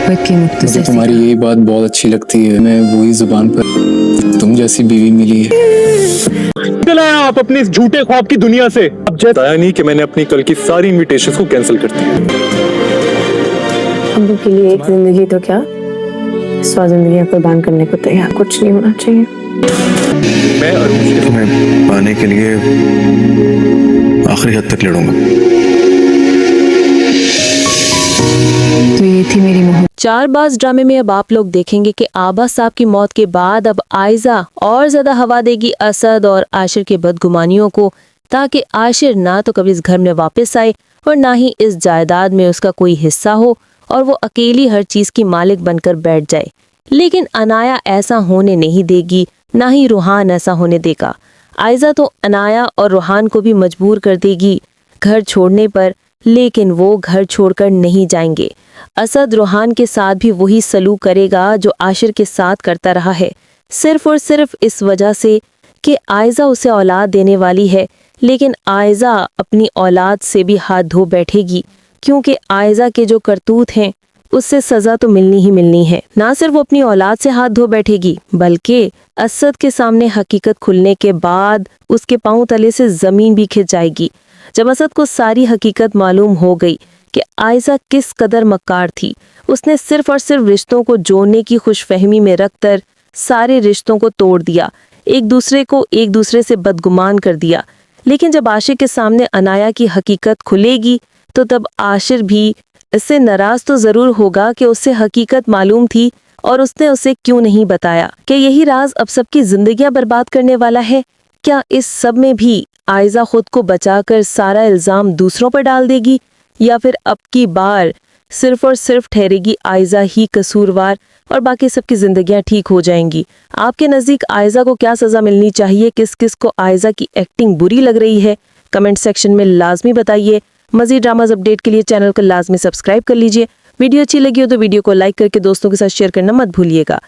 मुझे तुम्हारी यही बात बहुत अच्छी लगती है। मैं वही जुबान पर तुम जैसी बीवी मिली है। चला आप अपने इस झूठे ख्वाब की दुनिया से। अब बताया नहीं कि मैंने अपनी कल की सारी इनविटेशंस को कैंसिल कर दिया। हम लोग के लिए एक जिंदगी तो क्या 100 जिंदगियां कुर्बान करने को तैयार। कुछ नहीं होना चाहिए। मैं अरुण से तुम्हें पाने के लिए आखिरी हद तक लड़ूंगा। तो ये थी मेरी मोहब्बत। चारबाज ड्रामे में अब आप लोग देखेंगे कि आबा साहब की मौत के बाद अब आयजा और ज्यादा हवा देगी असद और आशिर के बदगुमानियों को, ताकि आशिर ना तो कभी इस घर में वापस आए और ना ही इस जायदाद में उसका कोई हिस्सा हो और वो अकेली हर चीज की मालिक बनकर बैठ जाए। लेकिन अनाया ऐसा होने नहीं देगी, ना ही रूहान ऐसा होने देगा। आयजा तो अनाया और रूहान को भी मजबूर कर देगी घर छोड़ने पर, लेकिन वो घर छोड़कर नहीं जाएंगे। असद रूहान के साथ भी वही सलूक करेगा जो आशिर के साथ करता रहा है, सिर्फ और सिर्फ इस वजह से कि आयजा उसे औलाद देने वाली है। लेकिन आयजा अपनी औलाद से भी हाथ धो बैठेगी, क्योंकि आयजा के जो करतूत हैं उससे सजा तो मिलनी ही मिलनी है। ना सिर्फ वो अपनी औलाद से हाथ धो बैठेगी, बल्कि असद के सामने हकीकत खुलने के बाद उसके पांव तले से जमीन भी खिंच जाएगी। जब असद को सारी हकीकत मालूम हो गई कि आयजा किस कदर मक्कार थी, उसने सिर्फ और सिर्फ रिश्तों को जोड़ने की खुशफहमी में रखकर सारे रिश्तों को तोड़ दिया, एक दूसरे से बदगुमान कर दिया। लेकिन जब आशिर के सामने अनाया की हकीकत खुलेगी तो तब आशिर भी इससे नाराज तो जरूर होगा कि उससे हकीकत मालूम थी और उसने उसे क्यों नहीं बताया। कि यही राज अब सबकी जिंदगियां बर्बाद करने वाला है? क्या इस सब में भी आयजा खुद को बचाकर सारा इल्जाम दूसरों पर डाल देगी, या फिर अब की बार सिर्फ और सिर्फ ठहरेगी आयजा ही कसूरवार और बाकी सबकी जिंदगियां ठीक हो जाएंगी? आपके नज़दीक आयजा को क्या सजा मिलनी चाहिए? किस किस को आयजा की एक्टिंग बुरी लग रही है? कमेंट सेक्शन में लाजमी बताइए। मज़ीद ड्रामाज अपडेट के लिए चैनल को लाजमी सब्सक्राइब कर लीजिए। वीडियो अच्छी लगी हो तो वीडियो को लाइक करके दोस्तों के साथ शेयर करना मत भूलिएगा।